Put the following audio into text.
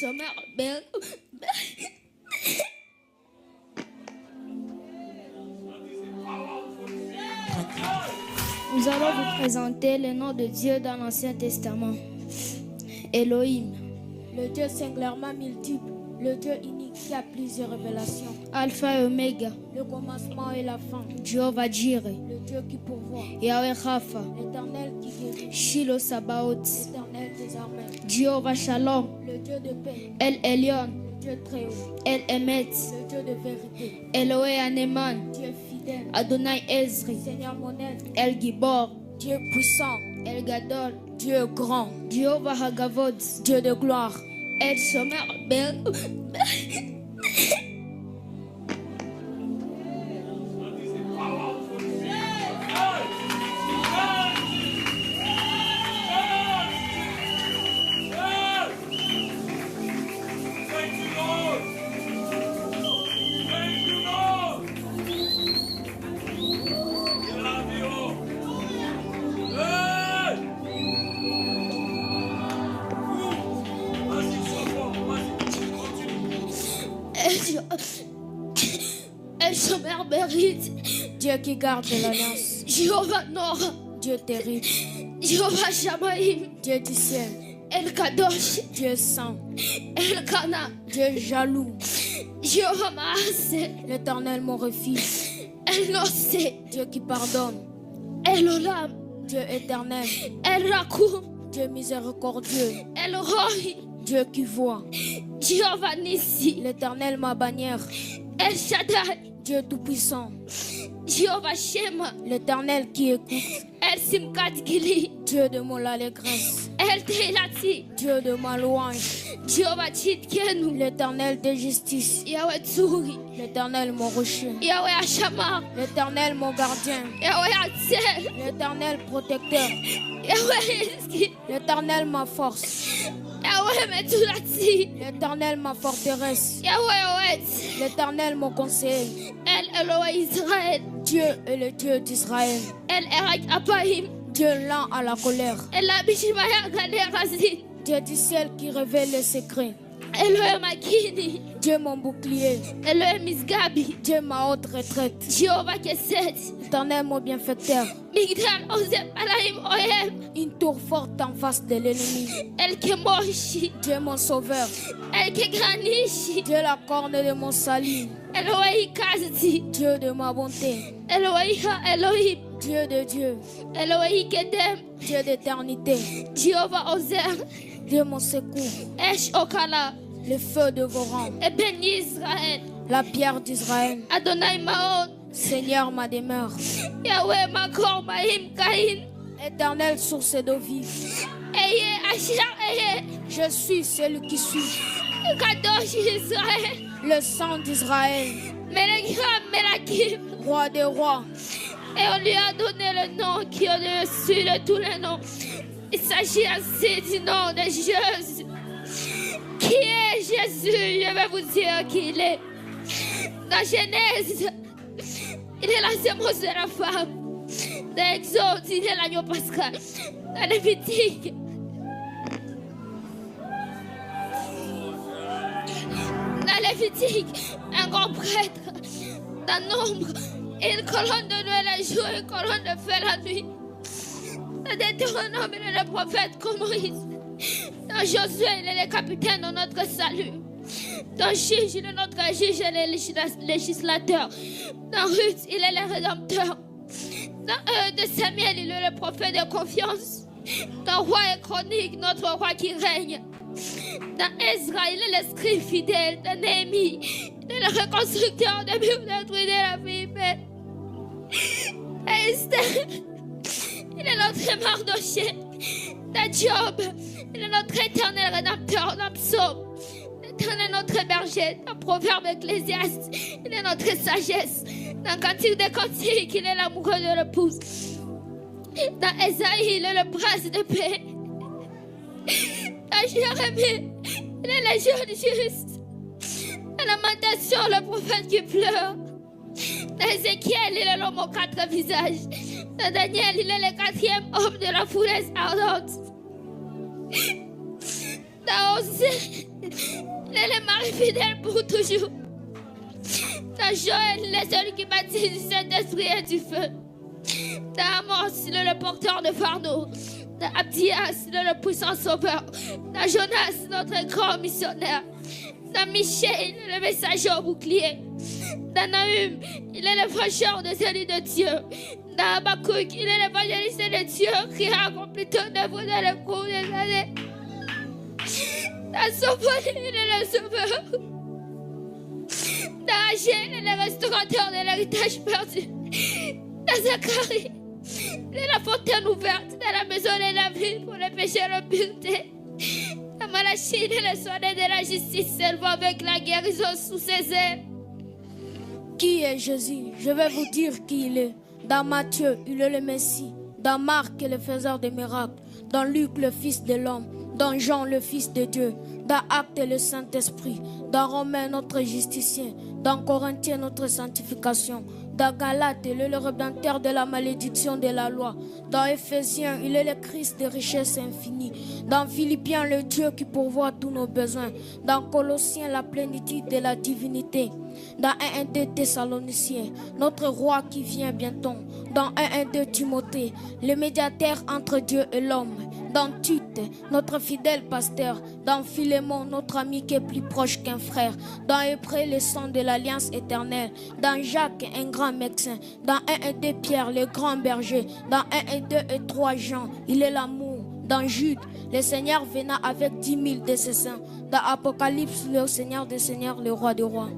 sommaire, ben, nous allons vous présenter le nom de Dieu dans l'Ancien Testament. Elohim, le Dieu singulièrement multiple, le Dieu unique qui a plusieurs révélations. Alpha et Oméga, le commencement et la fin. Jéhovah Jireh, le Dieu qui pourvoit. Yahweh Rapha, l'Éternel qui guérit. Shiloh Sabaoth, l'Éternel des armées. Jéhovah Shalom, le Dieu de paix. El Elyon, le Dieu très haut. El Emet, le Dieu de vérité. Eloé Aneman, Dieu fidèle. Adonai Ezri, Seigneur mon aide. El Gibor, Dieu puissant. El Gadol, Dieu grand. Jéhovah Hagavod, Dieu de gloire. El Shomer Ben. El Shomer Berit, Dieu qui garde l'alliance. Jéhovah Nor, Dieu terrible. Jéhovah Shamaïm, Dieu du ciel. El Kadosh, Dieu saint. El Kana, Dieu jaloux. Jéhovah Maasé, l'Éternel mon refuge. El Nosé, Dieu qui pardonne. El Olam, Dieu éternel. El Rakoum, Dieu miséricordieux. El Roi, Dieu qui voit. Jéhovah Nissi, l'Éternel ma bannière. El Shaddai, Dieu tout-puissant. Jéhovah Shema, l'Éternel qui écoute. El Simkat Gili, Dieu de mon allégresse. El Teilati, Dieu de ma louange. Jéhovah Tchidkenu, l'Éternel de justice. Yahweh Tsuri, l'Éternel mon rocher. Yahweh Ashama, l'Éternel mon gardien. Yahweh Atzel, l'Éternel protecteur. Yahweh Eski, l'Éternel ma force. Yahweh Metulati, l'Éternel ma forteresse. Yahweh Oetz, l'Éternel mon conseil. El Eloah Israël, Dieu est le Dieu d'Israël. El Erak Apaim, Dieu lent à la colère. El Abishimaya Ganerazin, Dieu du ciel qui révèle les secrets. Elohim Makini, Dieu mon bouclier. Elohim Misgabi, Dieu ma haute retraite. Jéhovah Keset, l'Éternel mon bienfaiteur. Migdal Ozem Alaim Oem, une tour forte en face de l'ennemi. El Kemoshi, Dieu mon sauveur. El Kegranishi, Dieu la corne de mon salut. Elohim Kazdi, Dieu de ma bonté. Elohim Elohim, Dieu de Dieu. Elohim Kedem, Dieu d'éternité. Jéhovah Ozer, Dieu mon secours. Esh Okala, le feu de vos rangs. Et béni Israël, la pierre d'Israël. Adonai Maon, Seigneur ma demeure. Yahweh Makor Mahim Kain, Éternel source d'eau vive. Eye Ashar Eye, je suis celui qui suis. Kadosh Israël, le sang d'Israël. Melekram Melakim, roi des rois. Et on lui a donné le nom qui est au-dessus de tous les noms. Il s'agit ainsi du nom de Jésus. Qui est Jésus? Je vais vous dire qui il est. Dans Genèse, il est la sémence de la femme. Dans Exode, il est l'agneau pascal. Dans Lévitique, un grand prêtre. Dans Nombre, une colonne de nuit la jour, une colonne de feu la nuit. Dans Deutéronome, il est le prophète comme Moïse. Dans Josué, il est le capitaine de notre salut. Dans Juge, il est notre juge et le législateur. Dans Ruth, il est le rédempteur. Dans de Samuel, il est le prophète de confiance. Dans Roi et Chronique, notre roi qui règne. Dans Ezra, il est le scribe fidèle. Dans Néhémie, il est le reconstructeur de murs détruits de la vie humaine. Dans Esther, il est notre Mardoché. Dans Job, il est notre éternel rédempteur. Dans Psaume, l'éternel notre berger. Dans Proverbe Ecclésiaste, il est notre sagesse. Dans Cantique des Cantiques, il est l'amoureux de l'épouse. Dans Esaïe, il est le prince de paix. Dans Jérémie, il est le jeune juste. Dans Lamentation, le prophète qui pleure. Dans Ézéchiel, il est l'homme aux 4 visages. Dans Daniel, il est le 4e homme de la fournaise ardente. Dans Osée, il est le mari fidèle pour toujours. Dans Joël, il est celui qui baptise du Saint-Esprit et du feu. Dans Amos, il est le porteur de fardeau. Dans Abdias, il est le puissant sauveur. Dans Jonas, notre grand missionnaire. Dans Michel, il est le messager au bouclier. Dans Nahum, il est le francheur de celui de Dieu. Dans Habakkuk, il est l'évangéliste de Dieu qui a accompli ton œuvre dans le cours des années. Dans Sophie, il est le sauveur. Dans Agé, il est le restaurateur de l'héritage perdu. Dans Zacharie, il est la fontaine ouverte dans la maison de la ville pour les pécheurs de pureté. Dans Malachie, il est le soigneur de la justice, s'élevant avec la guérison sous ses ailes. Qui est Jésus? Je vais vous dire qui il est. Dans Matthieu, il est le Messie. Dans Marc, il est le faiseur des miracles. Dans Luc, le Fils de l'homme. Dans Jean, le Fils de Dieu. Dans Actes, le Saint-Esprit. Dans Romains, notre justicien. Dans Corinthiens, notre sanctification. Dans Galates, il est le rédempteur de la malédiction de la loi. Dans Éphésiens, il est le Christ de richesse infinie. Dans Philippiens, le Dieu qui pourvoit tous nos besoins. Dans Colossiens, la plénitude de la divinité. Dans 1-1-2 Thessaloniciens, notre roi qui vient bientôt. Dans 1-1-2 Timothée, le médiateur entre Dieu et l'homme. Dans Tite, notre fidèle pasteur. Dans Philémon, notre ami qui est plus proche qu'un frère. Dans Hébreux, le sang de l'alliance éternelle. Dans Jacques, un grand médecin. Dans 1-1-2 Pierre, le grand berger. Dans 1-1-2 et 3 Jean, il est l'amour. Dans Jude, le Seigneur venant avec 10 000 de ses saints. Dans Apocalypse, le Seigneur des seigneurs, le roi des rois.